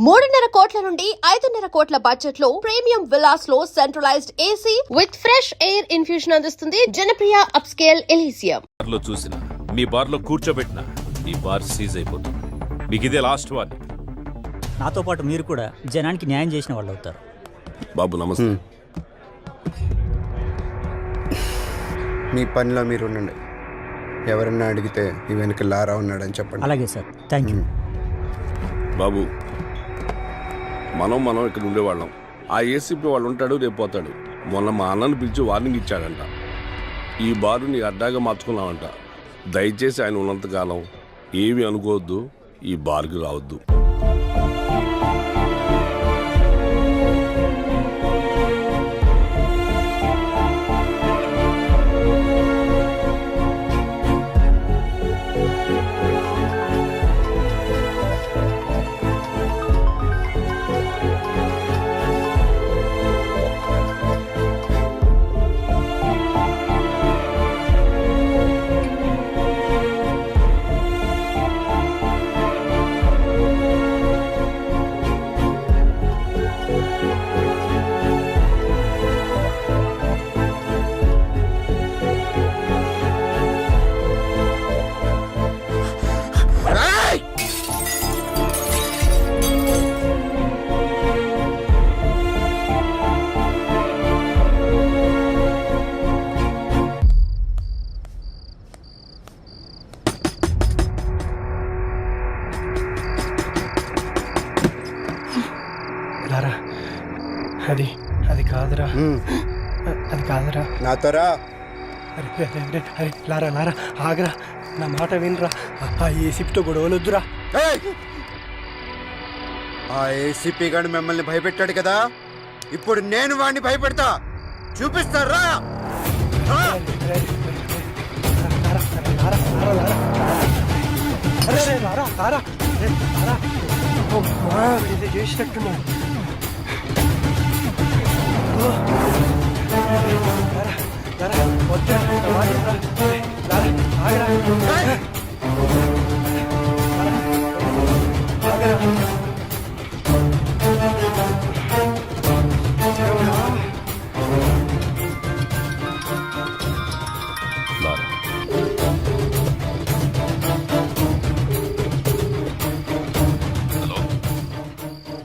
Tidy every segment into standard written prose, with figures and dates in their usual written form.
3.5 కోట్ల నుండి 5.5 కోట్ల బడ్జెట్ లో ప్రీమియం విల్లాస్ లో centralised AC with fresh air infusion అందిస్తుంది జనప్రియ అప్స్కేల్ ఎలీసియం. బార్లో చూసినా మీ బార్లో కూర్చోబెట్టినా ఈ బార్ సీజ్ అయిపోతుంది. మీకు ఇదే లాస్ట్ వార్నింగ్. నాతో పాటు మీరు కూడా జనానికి న్యాయం చేసిన వాళ్ళు అవుతారు. బాబు నమస్తే. మీ పనిలో మీరు ఉండండి. ఎవరన్నా అడిగితే ఈ వెనక లారా ఉన్నాడని చెప్పండి. అలాగే సార్, థ్యాంక్ యూ. బాబు మనం ఇక్కడ ఉండేవాళ్ళం. ఆ ఏసీపీ వాళ్ళు ఉంటాడు, రేపు పోతాడు. మొన్న మా అన్నను పిలిచి వార్నింగ్ ఇచ్చాడంట. ఈ బారు నీ అడ్డాగా మార్చుకున్నావంట. దయచేసి ఆయన ఉన్నంతకాలం ఏమీ అనుకోవద్దు, ఈ బార్కి రావద్దు. అది కాదురా, అది కాదురా. నాతోరా. అరే లారా ఆగరా, నా మాట వినరా. ఆ ఏసీపీతో గొడవలొద్దురా. ఆ ఏసీపీ గారు మిమ్మల్ని భయపెట్టాడు కదా, ఇప్పుడు నేను వాడిని భయపెడతా. చూపిస్తారా? చేసినట్టున్నాడు.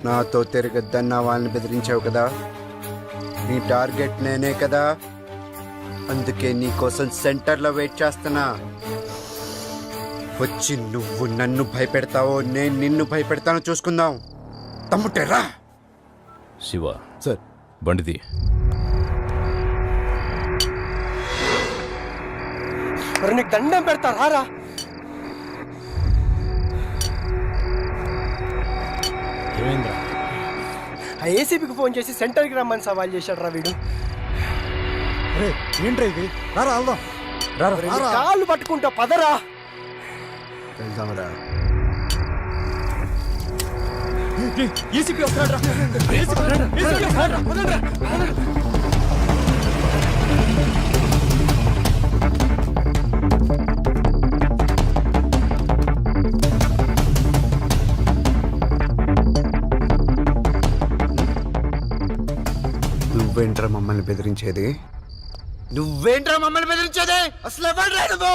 నాతో తిరగద్దన్న వాళ్ళని బెదిరించావు కదా, నీ టార్గెట్ నేనే కదా. అందుకే నీకోసం సెంటర్లో వెయిట్ చేస్తున్నా. వచ్చి నువ్వు నన్ను భయపెడతావో నేను నిన్ను భయపెడతానో చూసుకుందాం. తమ్ముటేరా. శివ సార్, బండిది. మరి నీకు దండం పెడతారా? ఆ ఏసీపీకి ఫోన్ చేసి సెంటర్కి రమ్మని సవాల్ చేశాడు రా వీడు. ఏంట్రా ఇది? రారా వెళ్దాం. కాళ్ళు పట్టుకుంటా, పదరా. వెళ్దాంరా. ఏసీపీ వస్తాడు. నువ్వేంట్రా మమ్మల్ని బెదిరించేది? అసలు ఎవడ్రా నువ్వు?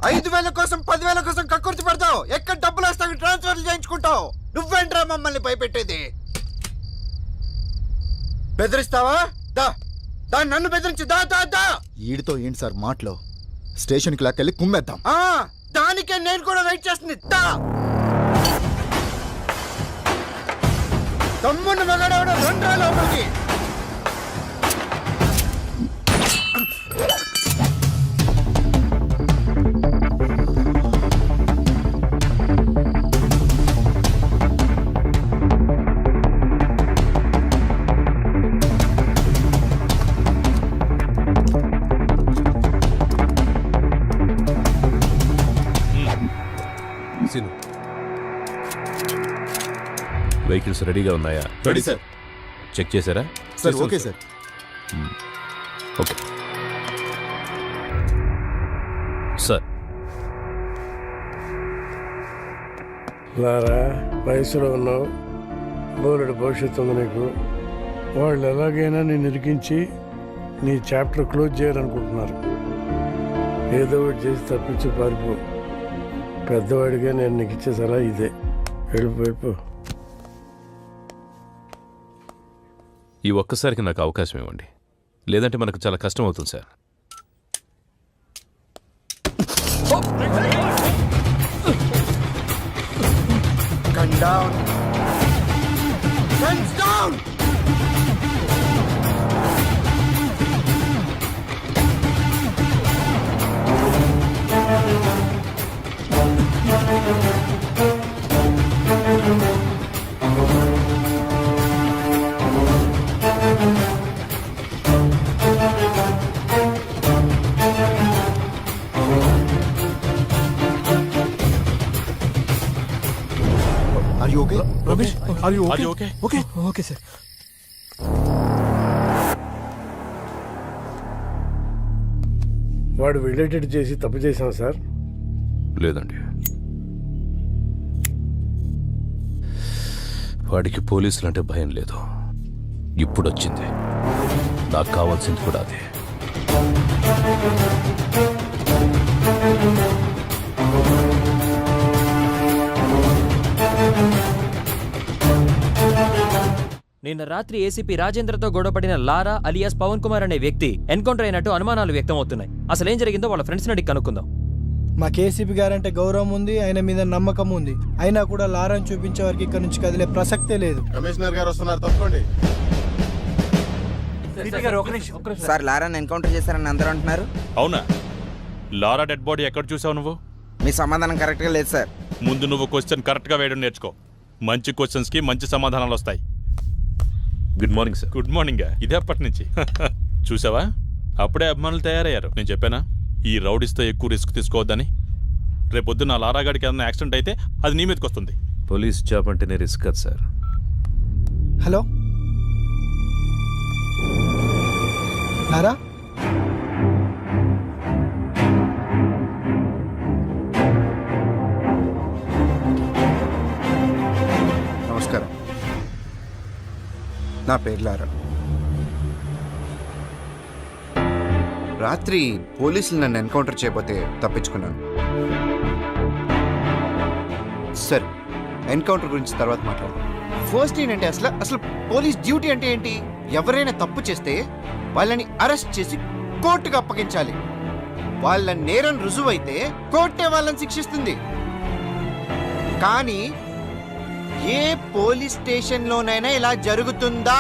5,000 కోసం 10,000 కోసం కక్కుర్తి పడతావు. ఎక్కడ డబ్బులు వస్తావు ట్రాన్స్ఫర్లు చేయించుకుంటావు. నువ్వేంట్రా మమ్మల్ని భయపెట్టేది? బెదిరిస్తావా? దా నన్ను బెదిరించి దా. ఈడితో ఏంటి సార్ మాటలు? స్టేషన్కి లాక్కెళ్ళి కుమ్మేద్దాం. దానికే నేను కూడా వెయిట్ చేస్తుంది. తమ్ముడిని మగాడవడ రెండ్రా లోపలికి. వెహికల్స్ రెడీగా ఉన్నాయా? Ready sir. చెక్ చేశారా? Sir okay sir. Okay sir. Lara వయసులో ఉన్నావు, బోలెడు భవిష్యత్తు ఉంది నీకు. వాళ్ళు ఎలాగైనా నేను ఇరికించి నీ చాప్టర్ క్లోజ్ చేయాలనుకుంటున్నారు. ఏదో ఒకటి చేసి తప్పించి పారిపో. పెద్దవాడిగా నేను నీకు ఇచ్చే సలహా ఇదే. వెళ్ళిపో. ఈ ఒక్కసారికి నాకు అవకాశం ఇవ్వండి, లేదంటే మనకు చాలా కష్టం అవుతుంది sir. Gun down. Guns down. Are you okay? Ramesh okay okay okay sir. వాడు వెళ్ళేటట్టు చేసి తప్పు చేశాం సార్. లేదండి, వాడికి పోలీసులు అంటే భయం లేదు. ఇప్పుడు వచ్చింది, నాకు కావాల్సింది కూడా అదే. నిన్న రాత్రి ఏసీపీ రాజేంద్రతో గొడవపడిన లారా అలియాస్ పవన్ కుమార్ అనే వ్యక్తి ఎన్కౌంటర్ అయినట్టు అనుమానాలు వ్యక్తమవుతున్నాయి. అసలేం జరిగిందో వాళ్ళ ఫ్రెండ్స్ అడిగి కనుక్కుందాం. మా కేసీపీ గారంటే గౌరవం ఉంది, ఆయన మీద నమ్మకం ఉంది. అయినా కూడా లారాను చూపించే వారికి ఇక్కడ నుంచి కదిలే ప్రసక్తే లేదు. కమిషనర్ గారు వస్తున్నారు, తప్పండి. సార్ లారాని ఎన్కౌంటర్ చేశారని అందరూ అంటున్నారు. అవునా? లారా డెడ్ బాడీ ఎక్కడ చూసావు నువ్వు? మీ సమాధానం కరెక్ట్గా లేదు సార్. ముందు నువ్వు క్వశ్చన్ కరెక్ట్గా వేయడం నేర్చుకో. మంచి క్వశ్చన్స్కి మంచి సమాధానాలు వస్తాయి. Good morning sir. Good morning. ఇదే అప్పటి నుంచి చూసావా, అప్పుడే అభిమానులు తయారయ్యారు. నేను చెప్పానా ఈ రౌడీస్తో ఎక్కువ రిస్క్ తీసుకోవద్దని? రేపొద్దు నా లారాగాడికి ఏదైనా యాక్సిడెంట్ అయితే అది నీ మీదకి వస్తుంది. పోలీస్ జాబ్ అంటేనే రిస్క్ కదా సార్. హలో లారా, నమస్కారం. నా పేరు లారా. రాత్రి పోలీసులు నన్ను ఎన్కౌంటర్ చేయబోతే తప్పించుకున్నాను. సరే, ఎన్కౌంటర్ గురించి తర్వాత మాట్లాడదాం. ఫస్ట్ ఏంటంటే అసలు పోలీస్ డ్యూటీ అంటే ఏంటి? ఎవరైనా తప్పు చేస్తే వాళ్ళని అరెస్ట్ చేసి కోర్టుకు అప్పగించాలి. వాళ్ళ నేరం రుజువైతే కోర్టే వాళ్ళని శిక్షిస్తుంది. కానీ ఏ పోలీస్ స్టేషన్లోనైనా ఇలా జరుగుతుందా?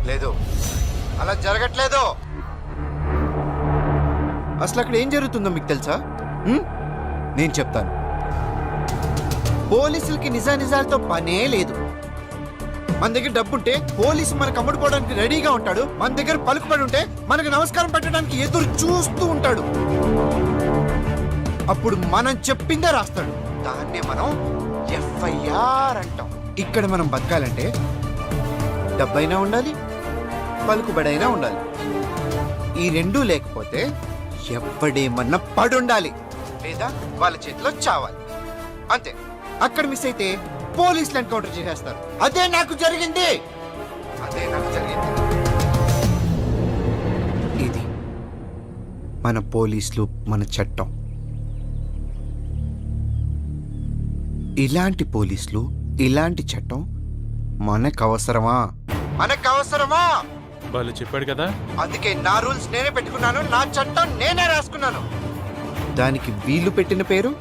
లేదు, అలా జరగట్లేదు. అసలు అక్కడ ఏం జరుగుతుందో మీకు తెలుసా? నేను చెప్తాను. పోలీసులకి నిజానిజాలతో పనే లేదు. మన దగ్గర డబ్బుంటే పోలీసు మనకు అమ్ముడుపోవడానికి రెడీగా ఉంటాడు. మన దగ్గర పలుకుబడి ఉంటే మనకు నమస్కారం పెట్టడానికి ఎదురు చూస్తూ ఉంటాడు. అప్పుడు మనం చెప్పిందే రాస్తాడు. దాన్నే మనం ఎఫ్ఐఆర్ అంటాం. ఇక్కడ మనం బతకాలంటే డబ్బైనా ఉండాలి, పలుకుబడైనా ఉండాలి. ఈ రెండూ లేకపోతే ఎవ్వడేమన్నా పడుండాలి, లేదా వాళ్ళ చేతిలో చావాలి. అంతే. అక్కడ మిస్ అయితే పోలీసులు ఎన్కౌంటర్ చేసేస్తారు. అదే నాకు జరిగింది. ఇది మన పోలీసులు, మన చట్టం. ఇలాంటి పోలీసులు, ఇలాంటి చట్టం మనకు అవసరమా? వాళ్ళు చెప్పాడు కదా. అందుకే నా రూల్స్ నేనే పెట్టుకున్నాను, నా చట్టం నేనే రాసుకున్నాను. దానికి వీళ్ళు పెట్టిన పేరు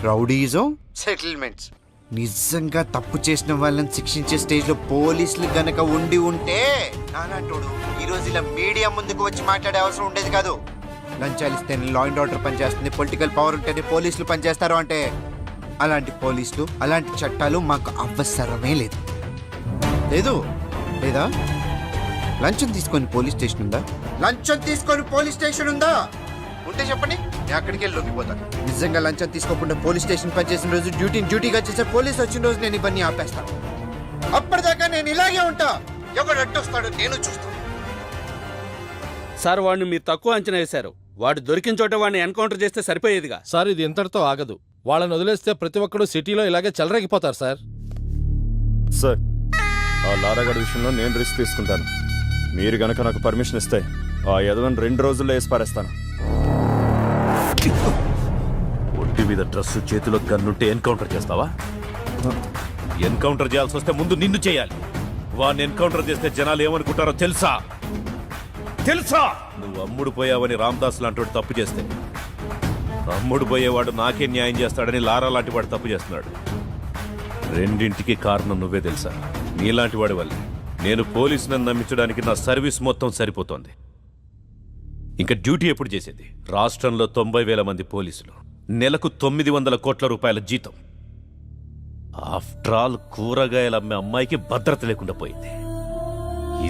రౌడీజం సెటిల్మెంట్స్. నిజంగా తప్పు చేసిన వాళ్ళని శిక్షించే స్టేజ్ లో పోలీసులు గనక ఉండి ఉంటే నానాటోడు ఈ రోజు ఇలా మీడియా ముందుకు వచ్చి మాట్లాడే అవసరం ఉండేది కాదు. లంచాలు ఇస్తేనే లా అండ్ ఆర్డర్ పనిచేస్తుంది, పొలిటికల్ పవర్ ఉంటేనే పోలీసులు పనిచేస్తారు అంటే అలాంటి పోలీసులు, అలాంటి చట్టాలు మాకు అవసరమే లేదు. లేదా? లంచం తీసుకొని పోలీస్ స్టేషన్ ఉందా? ఉంటే చెప్పండి, నేను అక్కడికి వెళ్ళి లొంగిపోతాను. నిజంగా లంచం తీసుకోకుండా పోలీస్ స్టేషన్ పనిచేసిన రోజు డ్యూటీగా చేసే పోలీస్ వచ్చిన రోజు నేను ఇవన్నీ ఆపేస్తాను. అప్పటిదాకా నేను ఇలాగే ఉంటా. ఎవడు అడ్డొస్తాడో నేను చూస్తాను. సార్, వాడిని మీరు తక్కువ అంచనా వేశారు. వాడు దొరికిన చోట వాడిని ఎన్కౌంటర్ చేస్తే సరిపోయేదిగా. సార్ ఇది ఇంతటితో ఆగదు. వాళ్ళని వదిలేస్తే ప్రతి ఒక్కడు సిటీలో ఇలాగే చెలరేగిపోతారు సార్. సార్ ఆ లారాగడ్ విషయంలో నేను రిస్క్ తీసుకుంటాను. మీరు గనక నాకు పర్మిషన్ ఇస్తే ఆ యదవని 2 రోజుల్లో వేసి పారేస్తాను. ఒంటి మీద డ్రెస్ చేతిలో గన్నుంటే ఎన్కౌంటర్ చేస్తావా? ఎన్కౌంటర్ చేయాల్సి వస్తే ముందు నిన్ను చేయాలి. వాడిని ఎన్కౌంటర్ చేస్తే జనాలు ఏమనుకుంటారో తెలుసా? నువ్వు అమ్ముడు పోయావని రామదాస్ లాంటి తప్పు చేస్తే అమ్ముడు పోయేవాడు నాకే న్యాయం చేస్తాడని లారా లాంటి వాడు తప్పు చేస్తున్నాడు. రెండింటికి కారణం నువ్వే తెలుసా? నీలాంటి వాడి వల్లే నేను పోలీసులను నమ్మించడానికి నా సర్వీస్ మొత్తం సరిపోతోంది. ఇంకా డ్యూటీ ఎప్పుడు చేసేది? రాష్ట్రంలో 90,000 మంది పోలీసులు, నెలకు 900 కోట్ల రూపాయల జీతం. ఆఫ్టర్ ఆల్ కూరగాయలు అమ్మే అమ్మాయికి భద్రత లేకుండా పోయింది.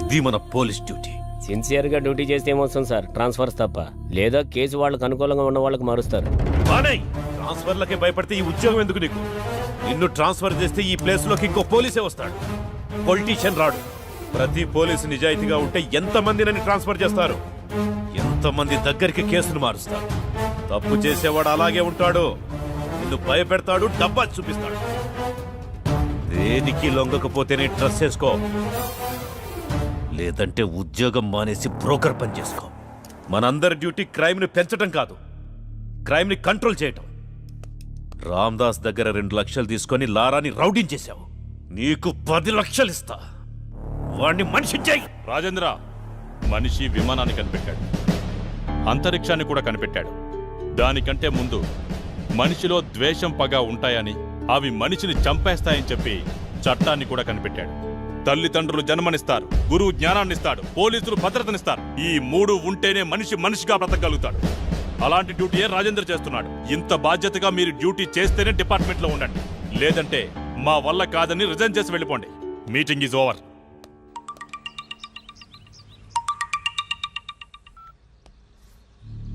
ఇది మన పోలీస్ డ్యూటీ. సిన్సియర్గా డ్యూటీ చేస్తే ఏమొస్తుంది సార్? ట్రాన్స్ఫర్స్ తప్ప. లేదా కేసు వాళ్ళకి అనుకూలంగా ఉన్న వాళ్ళకి మారుస్తారు. ట్రాన్స్ఫర్లకే భయపడితే ఈ ఉద్యోగం ఎందుకు నీకు? నిన్ను ట్రాన్స్ఫర్ చేస్తే ఈ ప్లేస్లోకి ఇంకో పోలీసే వస్తాడు, పొలిటీషియన్ రాడు. ప్రతి పోలీసు నిజాయితీగా ఉంటే ఎంతమందినని ట్రాన్స్ఫర్ చేస్తారు? ఎంతమంది దగ్గరికి కేసును మారుస్తారు? తప్పు చేసేవాడు అలాగే ఉంటాడు. నిన్ను భయపెడతాడు, డబ్బా చూపిస్తాడు. దేనికి లొంగకపోతేనే ట్రస్ట్ చేసుకో, లేదంటే ఉద్యోగం మానేసి బ్రోకర్ పని చేసుకో. మనందరి డ్యూటీ క్రైమ్ని పెంచడం కాదు, క్రైమ్ని కంట్రోల్ చేయటం. రామ్దాస్ దగ్గర 2 లక్షలు తీసుకొని లారాని రౌడించేశావు. నీకు 10 లక్షలు ఇస్తా. వాణ్ణి మనిషి చేయి. రాజేంద్ర, మనిషి విమానాన్ని కనిపెట్టాడు, అంతరిక్షాన్ని కూడా కనిపెట్టాడు. దానికంటే ముందు మనిషిలో ద్వేషం, పగ ఉంటాయని, అవి మనిషిని చంపేస్తాయని చెప్పి చట్టాన్ని కూడా కనిపెట్టాడు. తల్లిదండ్రులు జన్మనిస్తారు, గురువు జ్ఞానాన్నిస్తాడు, పోలీసులు భద్రతనిస్తారు. ఈ 3 ఉంటేనే మనిషి మనిషిగా బ్రతకగలుగుతాడు. అలాంటి డ్యూటీయే రాజేంద్ర చేస్తున్నాడు. ఇంత బాధ్యతగా మీరు డ్యూటీ చేస్తేనే డిపార్ట్మెంట్లో ఉండండి, లేదంటే మా వల్ల కాదని రిజైన్ చేసి వెళ్ళిపోండి. Meeting is over.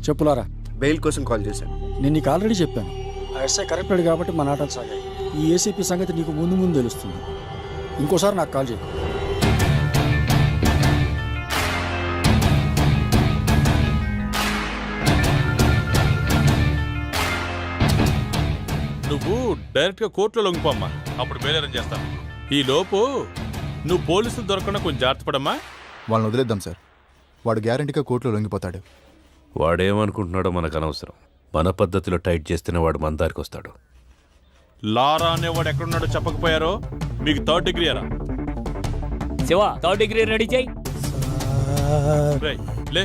చెప్పులారా, బెయిల్ కోసం కాల్ చేశాను. నేను నీకు ఆల్రెడీ చెప్పాను. ఆ ఎస్ఐ కరెక్టెడ్ కాబట్టి మా నాటలు సాగాయి. ఈ ఏసీపీ సంగతి నీకు ముందు తెలుస్తుంది. ఇంకోసారి నాకు కాల్ చేయి. నువ్వు డైరెక్ట్గా కోర్టులో లొంగిపోమ్మా, అప్పుడు బేలేరం చేస్తాను. ఈ లోపు నువ్వు పోలీసులు దొరకకుండా కొంచెం జాగ్రత్త పడమ్మా. వాళ్ళని వదిలేద్దాం సార్. వాడు గ్యారంటీగా కోర్టులో లొంగిపోతాడు. వాడేమనుకుంటున్నాడో మనకు అనవసరం. మన పద్ధతిలో టైట్ చేస్తేనే వాడు మన దారికి వస్తాడు. లారా అనేవాడు ఎక్కడున్నాడో చెప్పకపోయారో మీకు 3rd డిగ్రీ అరా? శివ, 3rd డిగ్రీ రెడీ చేయి. రేయ్, లే.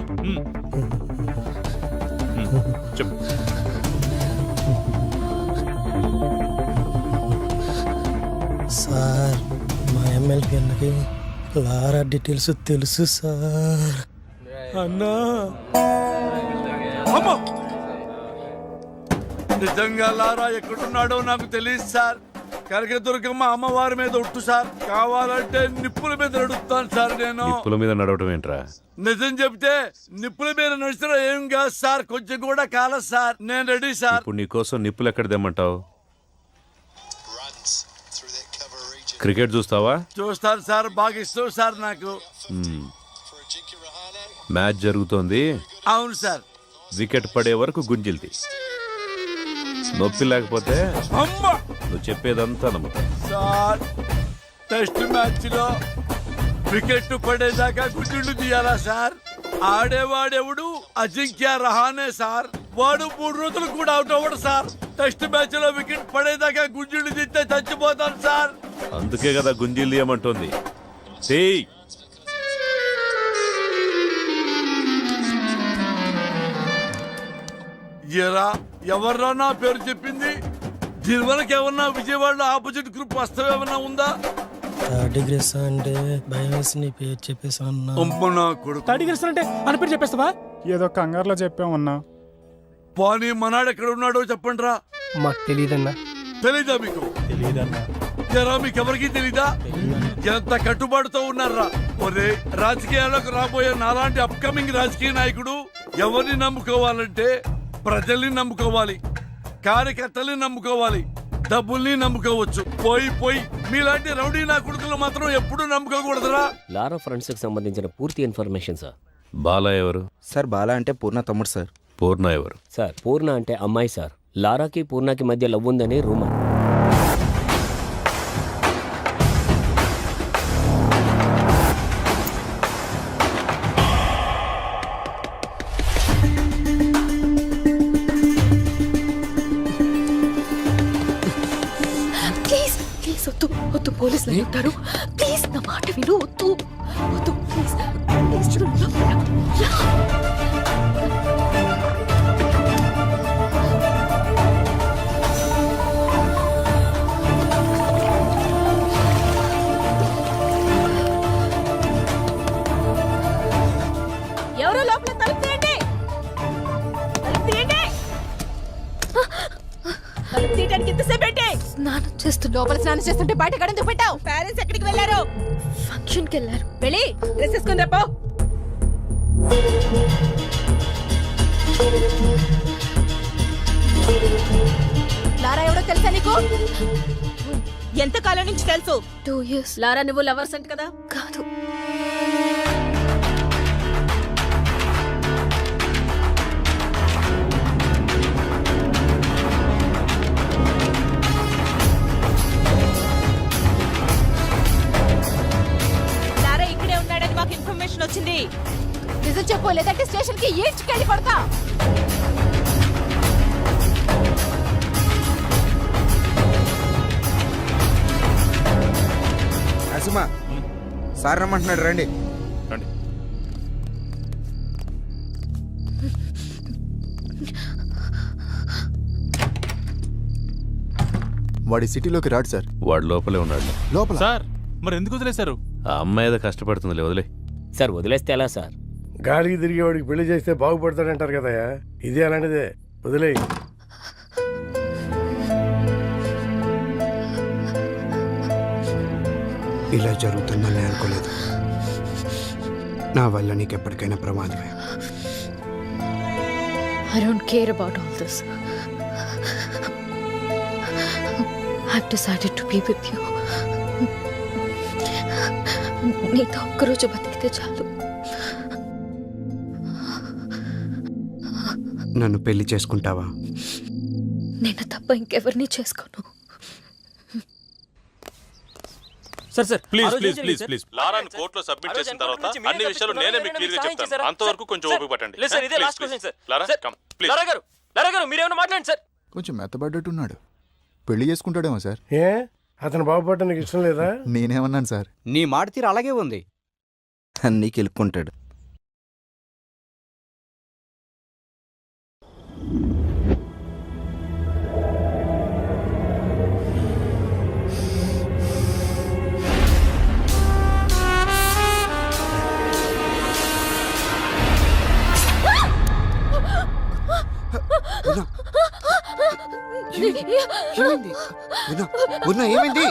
చెప్పు. సార్, మా ఎమ్మెల్యే గారికి లారా డీటెయిల్స్ తెలుసు సార్. అన్నా, నిజంగా లారా ఎక్కడున్నాడో నాకు తెలియదు సార్. కనకదుర్గమ్మ అమ్మవారి మీద ఒట్టు సార్. కావాలంటే నిప్పుల మీద నడుస్తాను సార్. నేను నిప్పుల మీద నడవటం ఏంట్రా? నిజం చెప్తే నిప్పుల మీద నడిచిన ఏం కాదు సార్, కొంచెం కూడా కాలేదు సార్. నేను రెడీ సార్. ఇప్పుడు నీకోసం నిప్పులు ఎక్కడ తెమ్మంటావు? క్రికెట్ చూస్తావా? చూస్తాను సార్, బాగా ఇష్టం సార్ నాకు. మ్యాచ్ జరుగుతోంది. అవును సార్. వికెట్ పడే వరకు గుంజిల్ది. నొప్పి లేకపోతే అమ్మా నువ్వు చెప్పేదంతా నమ్ముతా. సార్, టెస్ట్ మ్యాచ్ లో వికెట్ పడేదాకా గుడ్డు తీయాలా సార్? ఆడేవాడెవడు? అజింక్య రహానే సార్. వాడు 3 రోజులు కూడా అవుట్ అవ్వడు సార్. టెస్ట్ మ్యాచ్ లో వికెట్ పడేదాకా గుంజుడు తీస్తే చచ్చిపోతాను సార్. అందుకే కదా గుంజీలు తీయమంటోంది. ఎవర్రా నా పేరు చెప్పింది? దీని వరకు ఏమన్నా విజయవాడలో ఆపోజిట్ గ్రూప్ వస్తావు ఏమన్నా ఉందా? డిగ్రీస్ అంటే భయం వేసి నీ పేరు చెప్పేసా అన్నా. డిగ్రీస్ అంటే అని పేరు చెప్పేస్తావా? ఏదో కంగారులో చెప్పామన్నా. పోనీ మనాడు ఎక్కడ ఉన్నాడో చెప్పండి రా. మాకు తెలియదన్నా. తెలీదా మీకు? తెలియదన్నా. మీకు ఎవరికి తెలీదా? ఎంత కట్టుబాటుతో ఉన్నారా? ఒరే, రాజకీయాలకు రాబోయే నాలాంటి అప్కమింగ్ రాజకీయ నాయకుడు ఎవరిని నమ్ముకోవాలంటే ప్రజల్ని నమ్ముకోవాలి, కార్యకర్తల్ని నమ్ముకోవాలి, డబ్బుల్ని నమ్ముకోవచ్చు. పోయి మీలాంటి రౌడీ నా కొడుకులు మాత్రం ఎప్పుడు నమ్ముకోకూడదురా. లారా ఫ్రెండ్స్ కి సంబంధించిన పూర్తి ఇన్ఫర్మేషన్ సార్. బాలా ఎవరు సార్? బాలా అంటే పూర్ణ తమ్ముడు సార్. పూర్ణ ఎవరు? సార్ పూర్ణ అంటే అమ్మాయి సార్. లారాకి పూర్ణకి మధ్య లవ్ ఉందని రూమర్. ప్లీజ్ ప్లీజ్ వద్దు వద్దు, పోలీసులు ఉంటారు. ప్లీజ్ నా మాట విను, వద్దు వద్దు ప్లీజ్ ప్లీజ్ చూడు. ఎవరో లోపల తలుపు తీయండి, తలుపు తీయండి. తలుపు తీయడానికి ఎంతసేపు ఏంటి? స్నానం చేస్తూ లోపల స్నానం చేస్తుంటే బయట గడెందుకు పెట్టావు? పేరెంట్స్ ఎక్కడికి వెళ్ళారు? ఫంక్షన్కి వెళ్ళారు. వెళ్ళి డ్రెస్ వేసుకుని రేపో. లారా ఎవడో తెలుసా నీకు? ఎంత కాలం నుంచి తెలుసు? 2 years. లారా నువ్వు లవర్స్ అంట కదా? కాదు. లారా ఇక్కడే ఉన్నాడని మాకు ఇన్ఫర్మేషన్ వచ్చింది. నిజం చెప్పు, లేదంటే స్టేషన్ కి ఈడ్చుకెళ్ళి కొడతా. నరసింహ సార్ రమ్మంటున్నాడు, రండి. రండి. వాడి సిటీలోకి రాడు సార్. వాడు లోపలే ఉన్నాడు. లోపల సార్ మరి ఎందుకు వదిలేశారు? ఆ అమ్మాయి ఏదో కష్టపడుతుందిలే, వదిలే. సార్ వదిలేస్తే ఎలా సార్? గాలికి తిరిగేవాడికి పెళ్లి చేస్తే బాగుపడతాడంటారు కదయ్యా, ఇదే అలాంటిదే, వదిలేయి. ఇలా జరుగుతుందని అనుకోలేదు. నా వల్ల నీకు ఎప్పటికైనా ప్రమాదమే. I don't care about all this. I've decided to be with you. నీతో ఒక్కరోజు బతికితే చాలు. నన్ను పెళ్లి చేసుకుంటావా? నేను తప్ప ఇంకెవరిని చేసుకోను. Sir sir please please please please లారాని కోర్టులో సబ్మిట్ చేసిన తర్వాత అన్ని విషయాలు నేనే మీకు క్లియర్ గా చెప్తాను. అంతవరకు కొంచెం ఓపిక పట్టండి. లేదు సార్, ఇదే last question sir. Lara come please. Lara గారు మీరేమైనా మాట్లాడండి సార్. కొంచెం మెత్తబడ్డట్టున్నాడు. పెళ్లి చేసుకుంటాడేమో సార్. ఏ అతను బాగుపడటం నీకు ఇష్టం లేదా? నేనేమన్నాను సార్? నీ మాట తీరు అలాగే ఉంది. అన్నీ కెలుక్కుంటాడు. ఏమైంది? ఉన్నా ఏమైంది?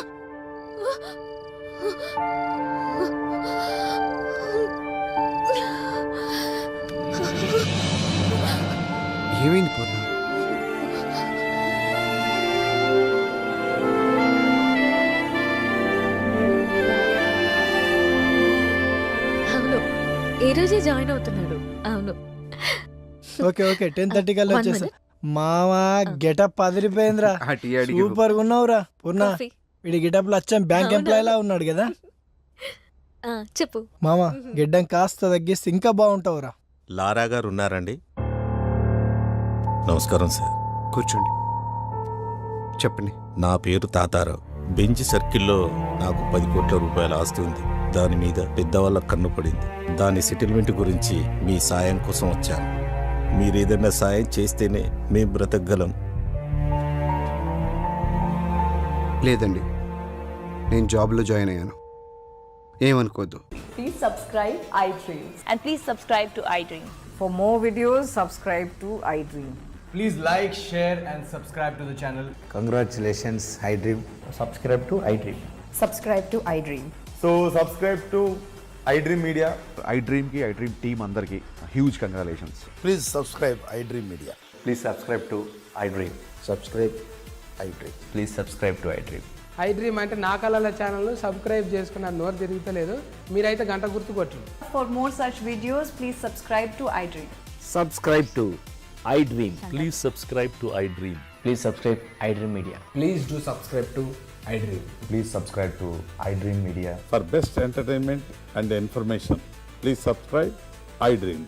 ఏమైంది పూర్ణ? అవును, ఈ రోజే జాయిన్ అవుతున్నాడు. అవును. ఓకే ఓకే 10:30 కల్లా వచ్చేస్తా. మావా గెటప్ అదిరిపోయిందిరా, సూపర్ గా ఉన్నావురా పూర్ణ. వీడి గెటప్ లో వచ్చాం బ్యాంక్ ఎంప్లాయ్ లా ఉన్నాడు కదా. చెప్పు మామా, గెడ్డం కాస్త తగ్గిస్తే ఇంకా బాగుంటావురా. లారా గారు ఉన్నారండి? నమస్కారం సార్. కూర్చోండి, చెప్పండి. నా పేరు తాతారావు. బెంచ్ సర్కిల్లో నాకు 10 కోట్ల రూపాయల ఆస్తి ఉంది. దాని మీద పెద్దవాళ్ళ కన్ను పడింది. దాని సెటిల్మెంట్ గురించి మీ సాయం కోసం వచ్చాను. మీరేదైనా సాయం చేస్తేనే మేము బ్రతకగలం. లేదండి, నేను జాబ్లో జాయిన్ అయ్యాను, ఏమనుకోద్దు. Please subscribe iDream and please subscribe to iDream. For more videos, subscribe to iDream. Please like, share and subscribe to the channel. Congratulations iDream. Subscribe to iDream. Subscribe to iDream. So subscribe to iDream media. iDream కి iDream team అందరికి huge congratulations. Please subscribe iDream media. Please subscribe to iDream. Subscribe iDream. Please subscribe to iDream. iDream అంటే నా కళల channel subscribe చేసుకున్న నోరు తిరుగుతలేదు. మీరైతే గంట గుర్తు కొట్టండి. For more such videos, please subscribe to iDream. Subscribe to I dream. Please subscribe to I dream. Please subscribe iDream Media. Please do subscribe to iDream. Please subscribe to iDream Media. For best entertainment and information, please subscribe I Dream.